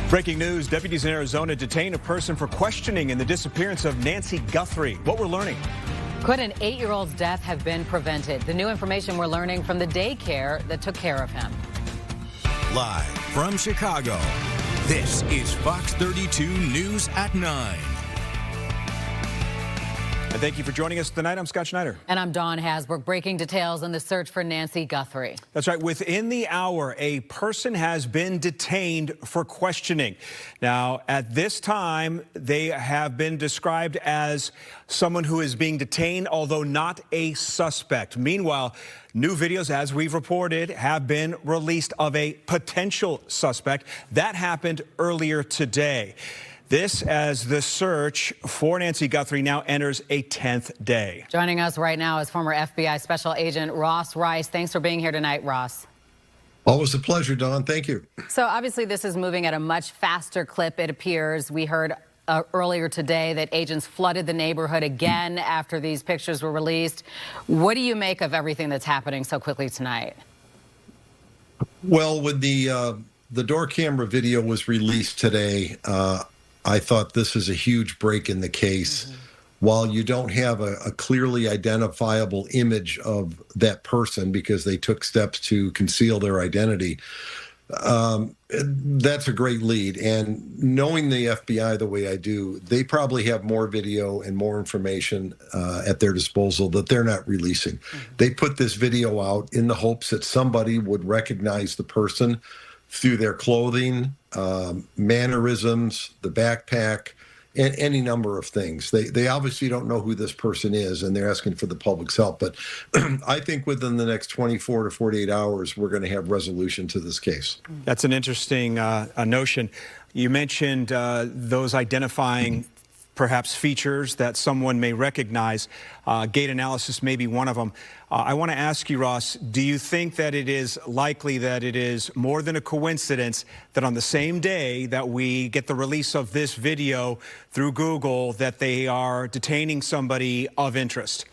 Breaking news, deputies in Arizona detain a person for questioning in the disappearance of Nancy Guthrie. What we're learning. Could an 8-year-old's death have been prevented? The new information we're learning from the daycare that took care of him. Live from Chicago, this is Fox 32 News at 9. And thank you for joining us tonight. I'm Scott Schneider. And I'm Dawn Hasbrook, breaking details on the search for Nancy Guthrie. That's right. Within the hour, a person has been detained for questioning. Now, at this time, they have been described as someone who is being detained, although not a suspect. Meanwhile, new videos, as we've reported, have been released of a potential suspect. That happened earlier today. This as the search for Nancy Guthrie now enters a 10th day. Joining us right now is former FBI Special Agent Ross Rice. Thanks for being here tonight, Ross. Always a pleasure, Dawn. Thank you. So obviously this is moving at a much faster clip, it appears. We heard earlier today that agents flooded the neighborhood again after these pictures were released. What do you make of everything that's happening so quickly tonight? Well, when the door camera video was released today, I thought this is a huge break in the case. While you don't have a clearly identifiable image of that person because they took steps to conceal their identity, that's a great lead. And knowing the FBI the way I do, they probably have more video and more information at their disposal that they're not releasing. They put this video out in the hopes that somebody would recognize the person through their clothing, mannerisms, the backpack, and any number of things. They obviously don't know who this person is, and they're asking for the public's help. But I think within the next 24 to 48 hours, we're going to have resolution to this case. That's an interesting notion. You mentioned those identifying perhaps features that someone may recognize. Gait analysis may be one of them. I want to ask you, Ross, do you think that it is likely that it is more than a coincidence that on the same day that we get the release of this video through Google that they are detaining somebody of interest?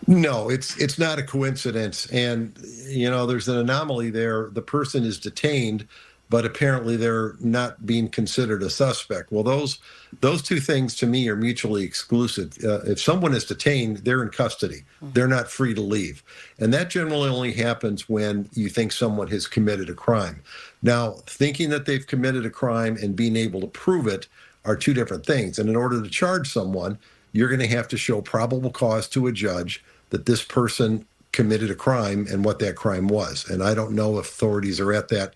No, it's not a coincidence. And, you know, there's an anomaly there. The person is detained, but apparently they're not being considered a suspect. Well, those two things to me are mutually exclusive. If someone is detained, they're in custody. They're not free to leave. And that generally only happens when you think someone has committed a crime. Now, thinking that they've committed a crime and being able to prove it are two different things. And in order to charge someone, you're going to have to show probable cause to a judge that this person committed a crime and what that crime was. And I don't know if authorities are at that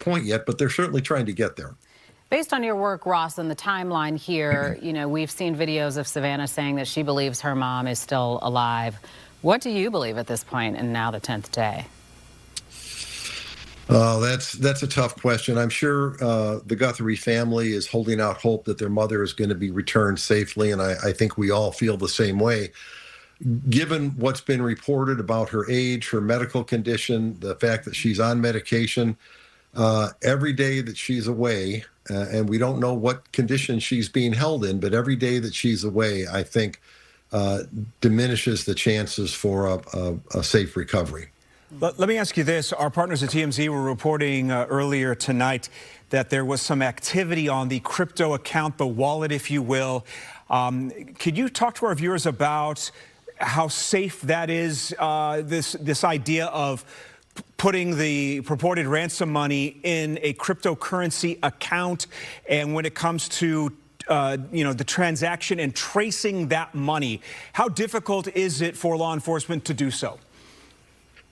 point yet, but they're certainly trying to get there. Based on your work, Ross, and the timeline here, you know, we've seen videos of Savannah saying that she believes her mom is still alive. What do you believe at this point and now the 10th day? Oh, that's a tough question. I'm sure the Guthrie family is holding out hope that their mother is going to be returned safely, and I think we all feel the same way. Given what's been reported about her age, her medical condition, the fact that she's on medication, every day that she's away, and we don't know what condition she's being held in, but every day that she's away, I think, diminishes the chances for a safe recovery. Let me ask you this. Our partners at TMZ were reporting earlier tonight that there was some activity on the crypto account, the wallet, if you will. Could you talk to our viewers about how safe that is, this idea of putting the purported ransom money in a cryptocurrency account, and when it comes to the transaction and tracing that money, how difficult is it for law enforcement to do so?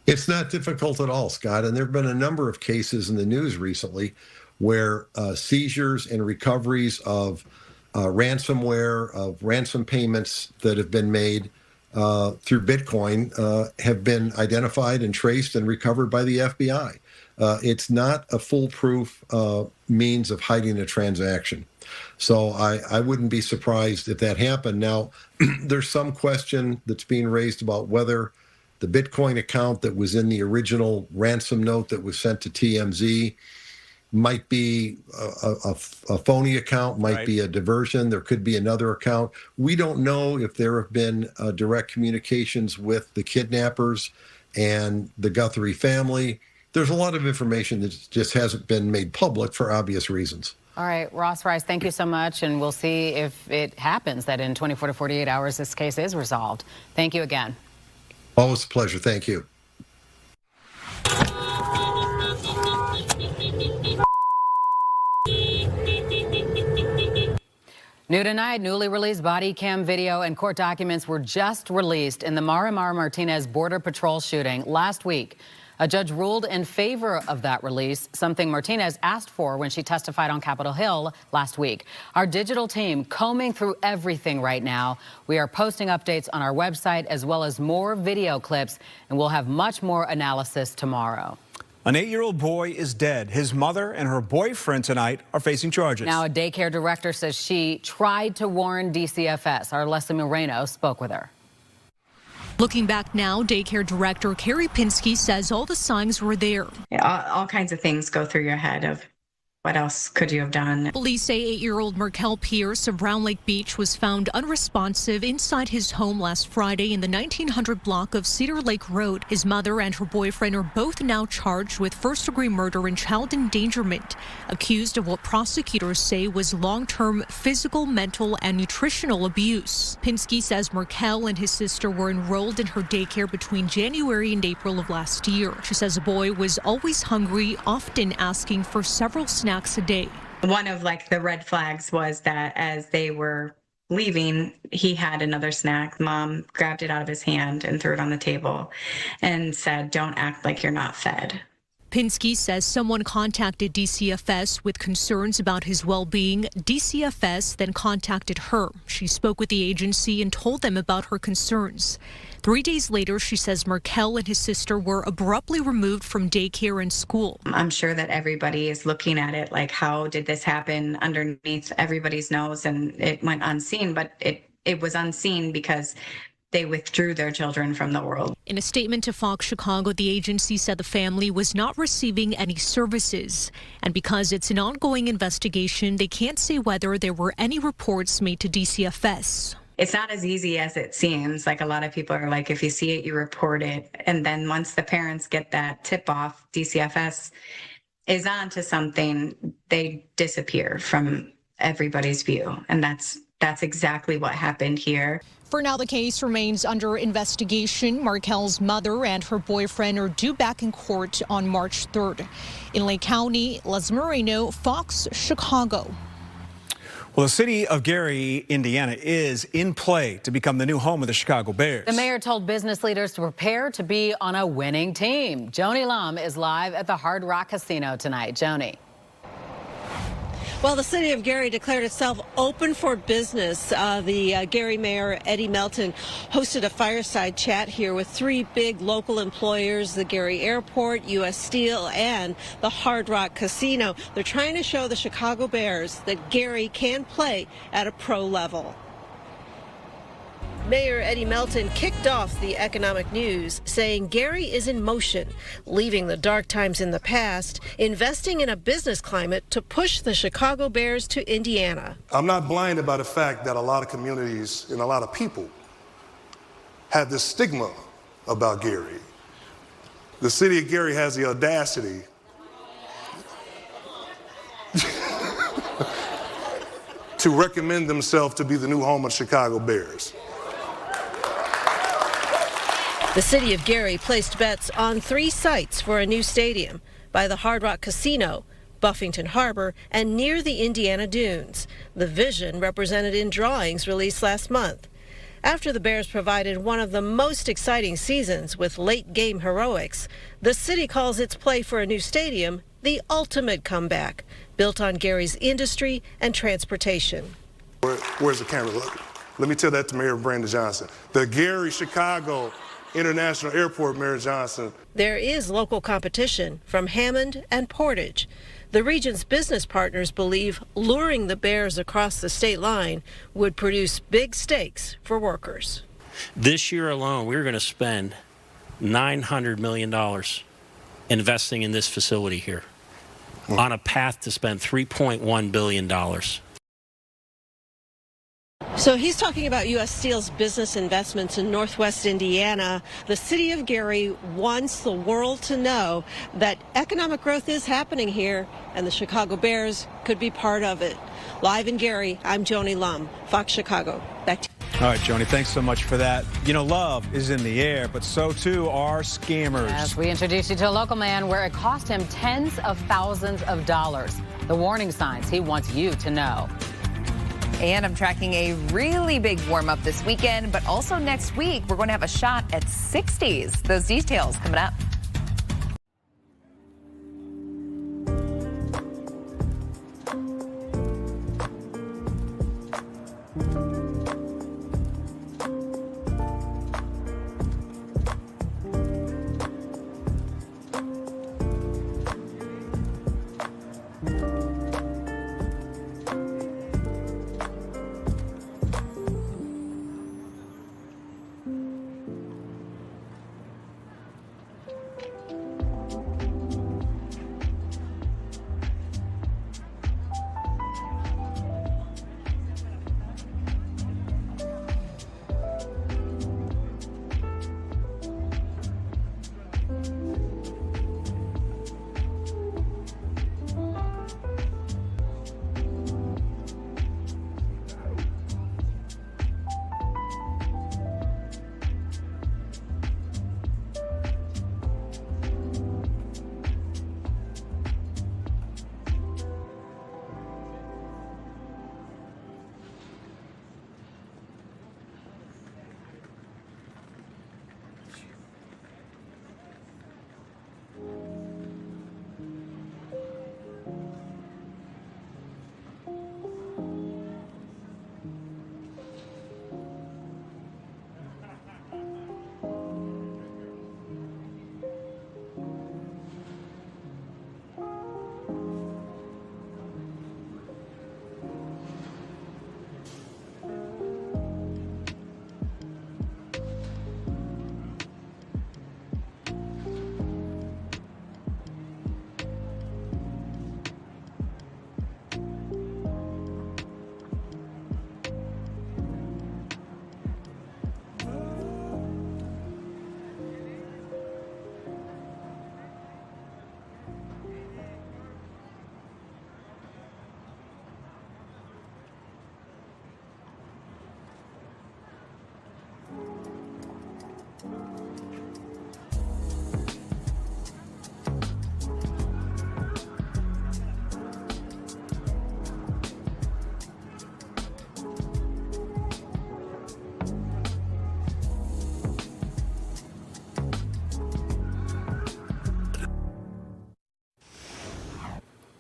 It's not difficult at all, Scott, and there have been a number of cases in the news recently where seizures and recoveries of ransomware, of ransom payments that have been made through Bitcoin have been identified and traced and recovered by the FBI. It's not a foolproof means of hiding a transaction. So I wouldn't be surprised if that happened. Now, there's some question that's being raised about whether the Bitcoin account that was in the original ransom note that was sent to TMZ might be a phony account, might be a diversion. There could be another account. We don't know if there have been direct communications with the kidnappers and the Guthrie family. there's a lot of information that just hasn't been made public for obvious reasons. All right, Ross Rice, thank you so much, and we'll see if it happens that in 24 to 48 hours this case is resolved. Thank you again. Always a pleasure. Thank you. New tonight, newly released body cam video and court documents were just released in the Marimar Martinez Border Patrol shooting last week. A judge ruled in favor of that release, something Martinez asked for when she testified on Capitol Hill last week. Our digital team combing through everything right now. We are posting updates on our website as well as more video clips, and we'll have much more analysis tomorrow. An 8-year-old boy is dead. His mother and her boyfriend tonight are facing charges. Now, a daycare director says she tried to warn DCFS. Our Leslie Moreno spoke with her. Looking back now, daycare director Carrie Pinsky says all the signs were there. All kinds of things go through your head of what else could you have done? Police say 8-year-old Markel Pierce of Round Lake Beach was found unresponsive inside his home last Friday in the 1900 block of Cedar Lake Road. His mother and her boyfriend are both now charged with first-degree murder and child endangerment, accused of what prosecutors say was long-term physical, mental, and nutritional abuse. Pinsky says Markel and his sister were enrolled in her daycare between January and April of last year. She says the boy was always hungry, often asking for several snacks a day. One of the red flags was that as they were leaving, he had another snack. Mom grabbed it out of his hand and threw it on the table and said, "Don't act like you're not fed." Pinsky says someone contacted DCFS with concerns about his well-being. DCFS then contacted her. She spoke with the agency and told them about her concerns. 3 days later, she says Markel and his sister were abruptly removed from daycare and school. I'm sure that everybody is looking at it like, how did this happen underneath everybody's nose? And it went unseen, but it was unseen because they withdrew their children from the world. In a statement to Fox Chicago, the agency said the family was not receiving any services. And because it's an ongoing investigation, they can't say whether there were any reports made to DCFS. It's not as easy as it seems. A lot of people are like, if you see it, you report it. And then once the parents get that tip off, DCFS is on to something, they disappear from everybody's view. And that's exactly what happened here. For now, the case remains under investigation. Markel's mother and her boyfriend are due back in court on March 3rd. In Lake County, Les Moreno, Fox, Chicago. Well, the city of Gary, Indiana, is in play to become the new home of the Chicago Bears. The mayor told business leaders to prepare to be on a winning team. Joni Lum is live at the Hard Rock Casino tonight. Joni. Well, the city of Gary declared itself open for business. The Gary Mayor, Eddie Melton, hosted a fireside chat here with 3 big local employers, the Gary Airport, U.S. Steel, and the Hard Rock Casino. They're trying to show the Chicago Bears that Gary can play at a pro level. Mayor Eddie Melton kicked off the economic news, saying Gary is in motion, leaving the dark times in the past, investing in a business climate to push the Chicago Bears to Indiana. I'm not blinded by the fact that a lot of communities and a lot of people have this stigma about Gary. The city of Gary has the audacity to recommend themselves to be the new home of Chicago Bears. The city of Gary placed bets on 3 sites for a new stadium by the Hard Rock Casino, Buffington Harbor, and near the Indiana Dunes. The vision represented in drawings released last month. After the Bears provided one of the most exciting seasons with late-game heroics, the city calls its play for a new stadium the ultimate comeback, built on Gary's industry and transportation. Where's the camera? Let me tell that to Mayor Brandon Johnson. The Gary Chicago International Airport, Mayor Johnson. There is local competition from Hammond and Portage. The region's business partners believe luring the Bears across the state line would produce big stakes for workers. This year alone, we're going to spend $900 million investing in this facility here, on a path to spend $3.1 billion. So he's talking about U.S. Steel's business investments in Northwest Indiana. The city of Gary wants the world to know that economic growth is happening here, and the Chicago Bears could be part of it. Live in Gary, I'm Joni Lum, Fox Chicago. Back to you. All right, Joni, thanks so much for that. You know, love is in the air, but so too are scammers. As we introduce you to a local man where it cost him tens of thousands of dollars. The warning signs he wants you to know. And I'm tracking a really big warm-up this weekend, but also next week, we're going to have a shot at 60s. Those details coming up.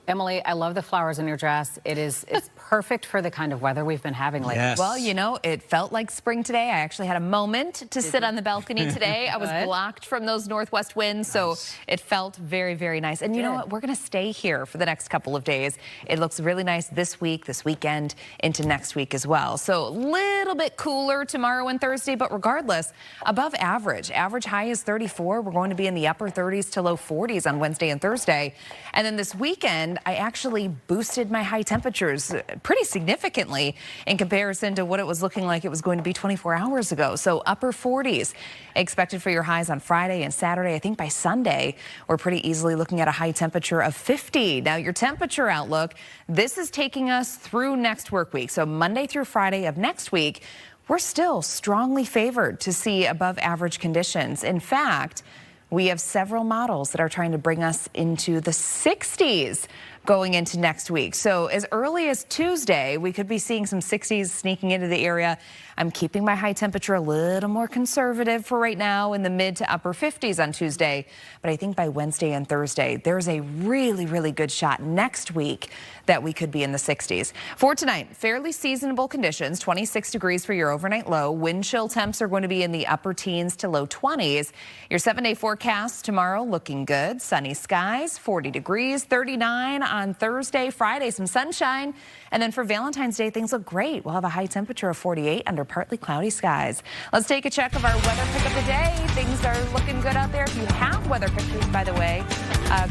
Emily, I love the flowers in your dress. It's perfect for the kind of weather we've been having lately. Yes. Well, you know, it felt like spring today. I actually had a moment to sit on the balcony today. I was blocked from those northwest winds, so it felt very, very nice. And you know what? We're going to stay here for the next couple of days. It looks really nice this week, this weekend, into next week as well. So a little bit cooler tomorrow and Thursday, but regardless, above average. Average high is 34. We're going to be in the upper 30s to low 40s on Wednesday and Thursday. And then this weekend, I actually boosted my high temperatures pretty significantly in comparison to what it was looking like it was going to be 24 hours ago. So upper 40s expected for your highs on Friday and Saturday. I think by Sunday, we're pretty easily looking at a high temperature of 50. Now, your temperature outlook, this is taking us through next work week. So Monday through Friday of next week, we're still strongly favored to see above average conditions. In fact, we have several models that are trying to bring us into the 60s going into next week. So as early as Tuesday, we could be seeing some 60s sneaking into the area. I'm keeping my high temperature a little more conservative for right now in the mid to upper 50s on Tuesday. But I think by Wednesday and Thursday, there's a really, really good shot next week that we could be in the 60s. For tonight, fairly seasonable conditions, 26 degrees for your overnight low. Wind chill temps are going to be in the upper teens to low 20s. Your 7-day forecast tomorrow looking good. Sunny skies, 40 degrees, 39 on Thursday, Friday, some sunshine. And then for Valentine's Day, things look great. We'll have a high temperature of 48 under partly cloudy skies. Let's take a check of our weather pick of the day. Things are looking good out there. If you have weather pictures, by the way,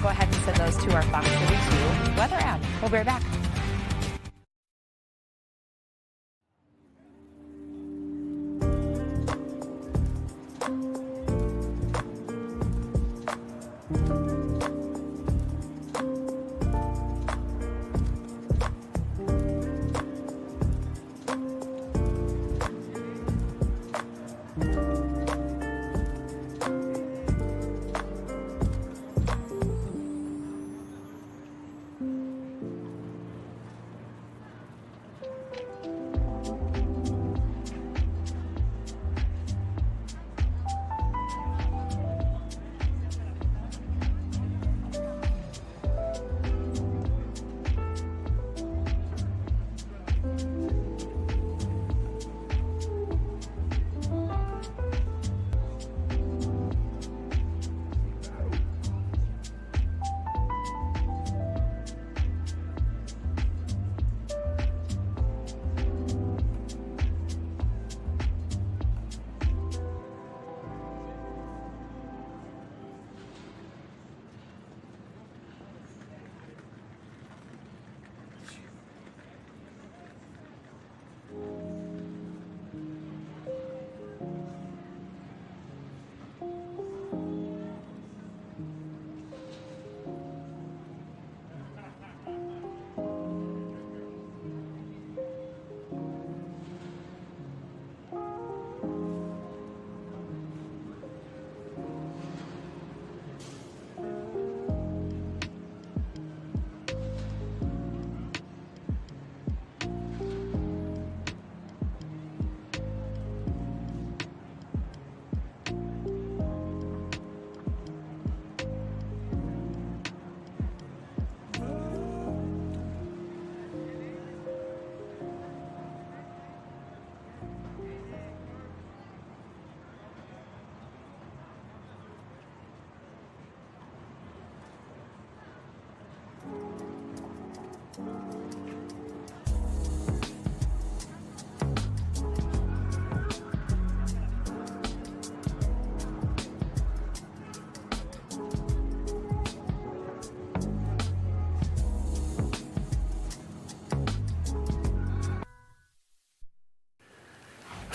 go ahead and send those to our Fox 32 weather app. We'll be right back.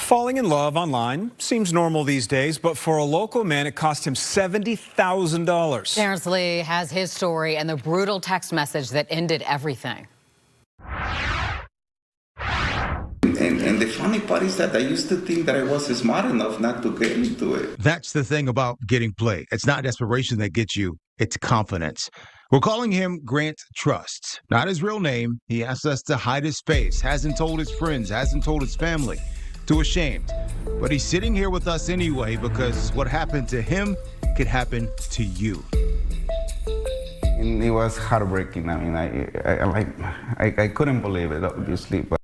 Falling in love online seems normal these days, but for a local man, it cost him $70,000. Terrence Lee has his story and the brutal text message that ended everything. And the funny part is that I used to think that I was smart enough not to get into it. That's the thing about getting played. It's not desperation that gets you, it's confidence. We're calling him Grant Trust. Not his real name. He asked us to hide his face, hasn't told his friends, hasn't told his family. Too ashamed. But he's sitting here with us anyway because what happened to him could happen to you. And it was heartbreaking. I mean, I couldn't believe it, obviously. But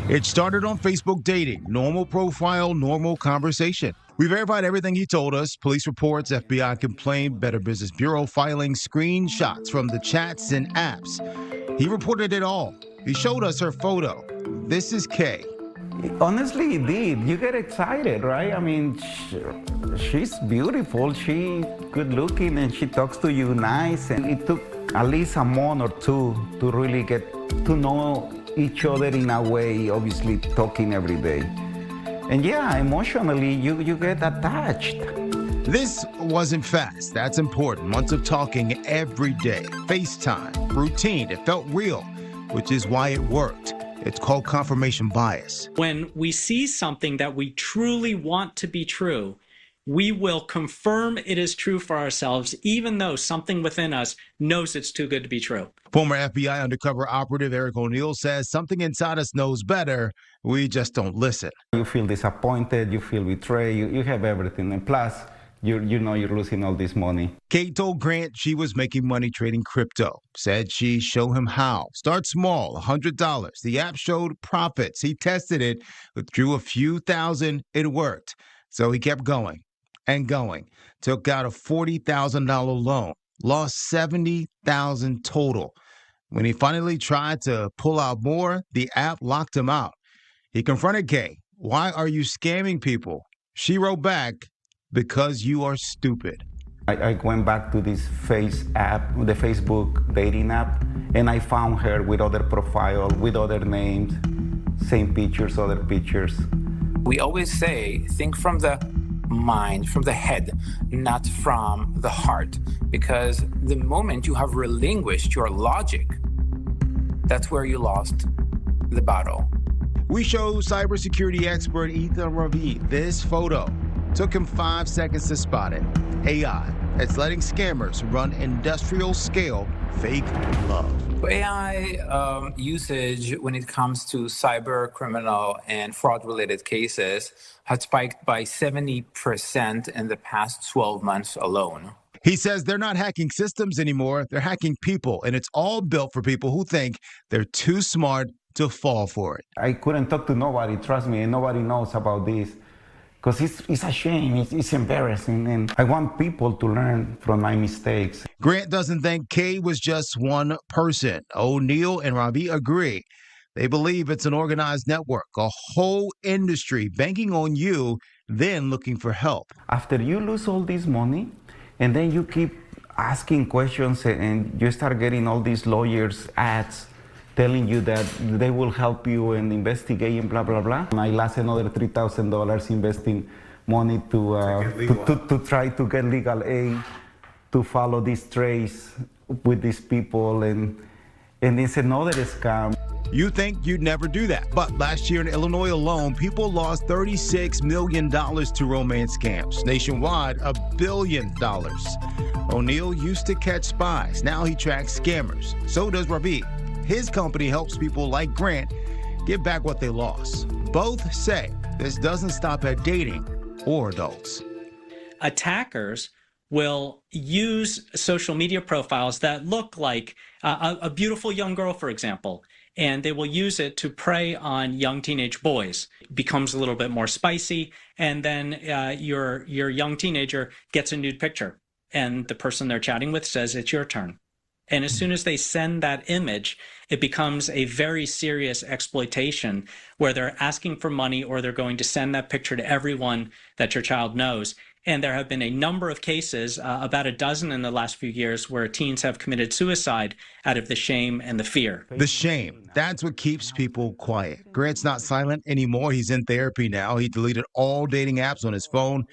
It started on Facebook dating. Normal profile, normal conversation. We verified everything he told us. Police reports, FBI complaint, Better Business Bureau filings, screenshots from the chats and apps. He reported it all. He showed us her photo. This is Kay. honestly, it did. You get excited, right? I mean, she's beautiful. She's good looking, and she talks to you nice. And it took at least a month or two to really get to know each other in a way, obviously talking every day. And yeah, emotionally, you get attached. This wasn't fast. That's important. Months of talking every day. FaceTime, routine. It felt real, which is why it worked. It's called confirmation bias. When we see something that we truly want to be true, we will confirm it is true for ourselves, even though something within us knows it's too good to be true. Former FBI undercover operative Eric O'Neill says something inside us knows better. We just don't listen. You feel disappointed, you feel betrayed, you have everything. And plus, you know you're losing all this money. Kate told Grant she was making money trading crypto. Said she'd show him how. Start small, $100. The app showed profits. He tested it, withdrew a few thousand. It worked. So he kept going and going. Took out a $40,000 loan. Lost $70,000 total. When he finally tried to pull out more, the app locked him out. He confronted Kay. Why are you scamming people? She wrote back, because you are stupid. I went back to this the Facebook dating app, and I found her with other profile, with other names, same pictures, other pictures. We always say, think from the mind, from the head, not from the heart, because the moment you have relinquished your logic, that's where you lost the battle. We show cybersecurity expert Ethan Ravi this photo. Took him 5 seconds to spot it. AI, it's letting scammers run industrial scale fake love. AI usage when it comes to cyber criminal and fraud related cases has spiked by 70% in the past 12 months alone. He says they're not hacking systems anymore, they're hacking people, and it's all built for people who think they're too smart to fall for it. I couldn't talk to nobody, trust me, and nobody knows about this. Because it's a shame, it's embarrassing, and I want people to learn from my mistakes. Grant doesn't think Kay was just one person. O'Neill and Ravi agree. They believe it's an organized network, a whole industry banking on you, then looking for help. After you lose all this money, and then you keep asking questions, and you start getting all these lawyers' ads telling you that they will help you and investigate and blah, blah, blah. And I lost another $3,000 investing money to try to get legal aid, to follow this trace with these people, and it's another scam. You think you'd never do that, but last year in Illinois alone, people lost $36 million to romance scams. Nationwide, $1 billion. O'Neill used to catch spies. Now he tracks scammers. So does Ravi. His company helps people like Grant get back what they lost. Both say this doesn't stop at dating or adults. Attackers will use social media profiles that look like a beautiful young girl, for example, and they will use it to prey on young teenage boys. It becomes a little bit more spicy, and then your young teenager gets a nude picture, and the person they're chatting with says, it's your turn. And as soon as they send that image, it becomes a very serious exploitation where they're asking for money, or they're going to send that picture to everyone that your child knows. And there have been a number of cases, about a dozen in the last few years, where teens have committed suicide out of the shame and the fear. The shame, that's what keeps people quiet. Grant's not silent anymore. He's in therapy now. He deleted all dating apps on his phone,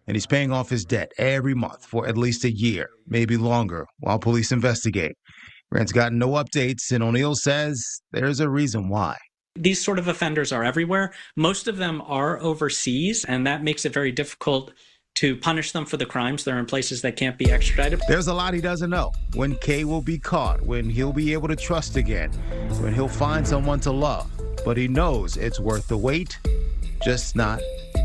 and he's paying off his debt every month for at least a year, maybe longer, while police investigate. Grant's got no updates, and O'Neill says there's a reason why. These sort of offenders are everywhere. Most of them are overseas, and that makes it very difficult to punish them for the crimes. They're in places that can't be extradited. There's a lot he doesn't know. When Kay will be caught, when he'll be able to trust again, when he'll find someone to love. But he knows it's worth the wait, just not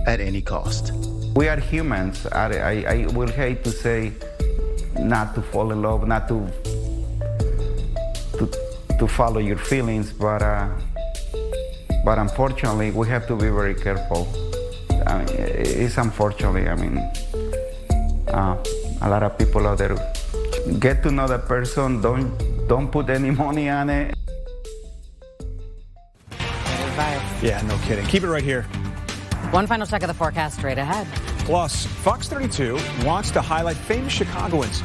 at any cost. We are humans. I will hate to say not to fall in love, not to follow your feelings, but unfortunately, we have to be very careful. I mean, it's unfortunately, I mean, a lot of people out there get to know the person, don't put any money on it. Yeah, no kidding. Keep it right here. One final check of the forecast straight ahead. Plus, Fox 32 wants to highlight famous Chicagoans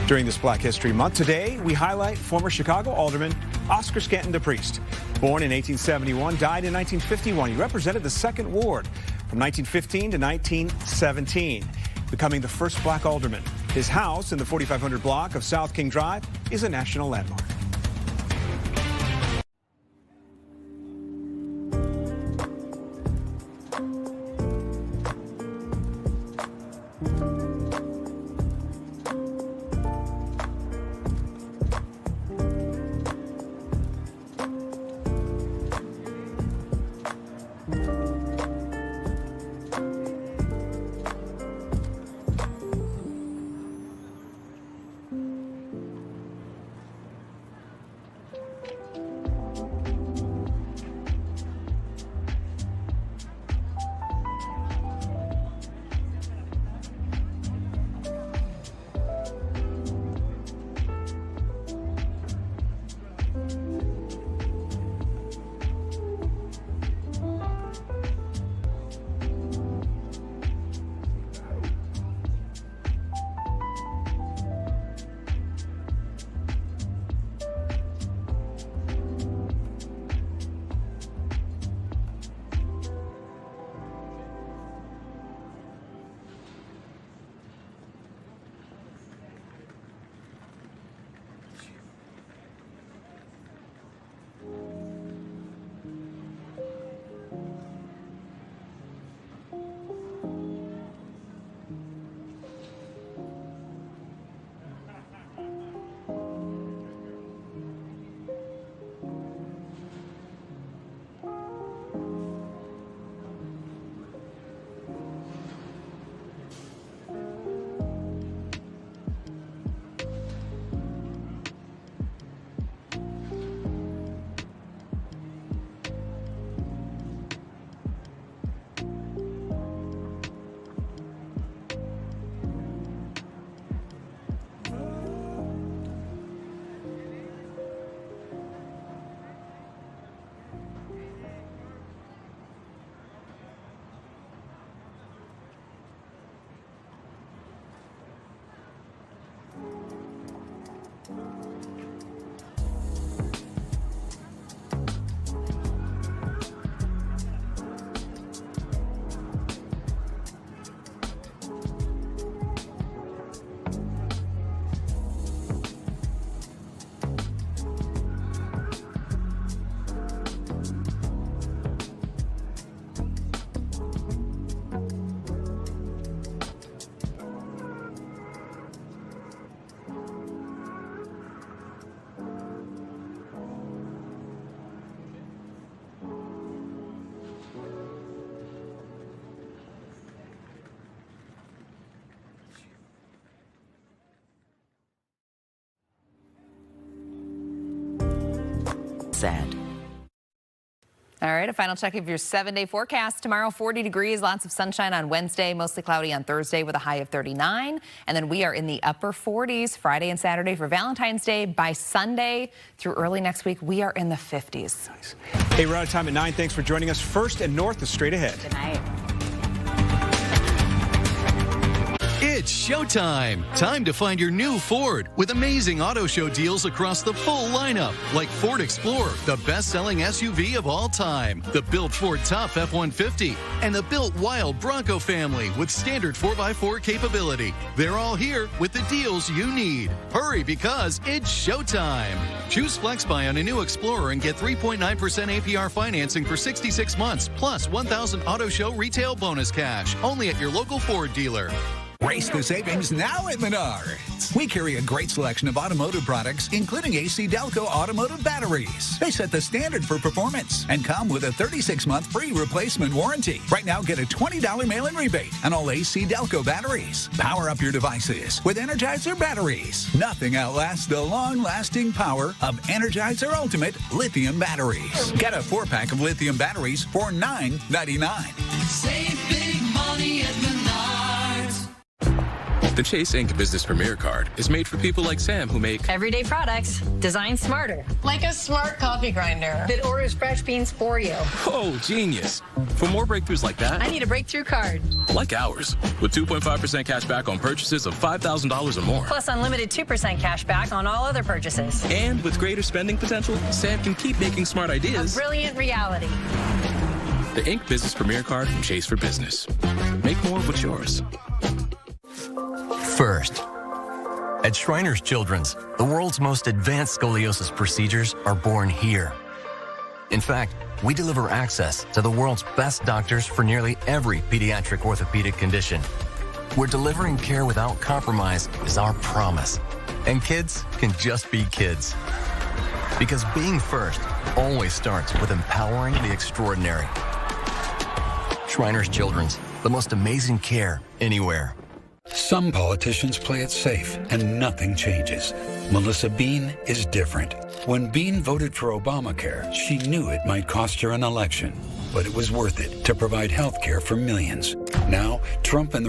during this Black History Month. Today, we highlight former Chicago Alderman Oscar Stanton DePriest. Born in 1871, died in 1951. He represented the 2nd Ward from 1915 to 1917, becoming the first black alderman. His house in the 4500 block of South King Drive is a national landmark. Sad. All right, a final check of your 7-day forecast. Tomorrow, 40 degrees, lots of sunshine on Wednesday, mostly cloudy on Thursday with a high of 39. And then we are in the upper 40s Friday and Saturday for Valentine's Day. By Sunday through early next week, we are in the 50s. Nice. Hey, we're out of time at 9. Thanks for joining us. First and North is straight ahead. Good night. It's showtime. Time to find your new Ford with amazing auto show deals across the full lineup, like Ford Explorer, the best-selling SUV of all time, the built Ford Tough F-150, and the built Wild Bronco family with standard 4x4 capability. They're all here with the deals you need. Hurry, because it's showtime. Choose FlexBuy on a new Explorer and get 3.9% APR financing for 66 months, plus $1,000 auto show retail bonus cash, only at your local Ford dealer. Race the savings now at Menards. We carry a great selection of automotive products, including AC Delco automotive batteries. They set the standard for performance and come with a 36-month free replacement warranty. Right now, get a $20 mail-in rebate on all AC Delco batteries. Power up your devices with Energizer batteries. Nothing outlasts the long-lasting power of Energizer Ultimate lithium batteries. Get a 4-pack of lithium batteries for $9.99. Save big money at Menards. The Chase Ink Business Premier Card is made for people like Sam who make everyday products designed smarter. Like a smart coffee grinder that orders fresh beans for you. Oh, genius. For more breakthroughs like that, I need a breakthrough card. Like ours, with 2.5% cash back on purchases of $5,000 or more. Plus unlimited 2% cash back on all other purchases. And with greater spending potential, Sam can keep making smart ideas a brilliant reality. The Ink Business Premier Card from Chase for Business. Make more of what's yours. First, at Shriners Children's, the world's most advanced scoliosis procedures are born here. In fact, we deliver access to the world's best doctors for nearly every pediatric orthopedic condition. We're delivering care without compromise is our promise. And kids can just be kids. Because being first always starts with empowering the extraordinary. Shriners Children's, the most amazing care anywhere. Some politicians play it safe and nothing changes. Melissa Bean is different. When Bean voted for Obamacare, she knew it might cost her an election, but it was worth it to provide health care for millions. Now, Trump and the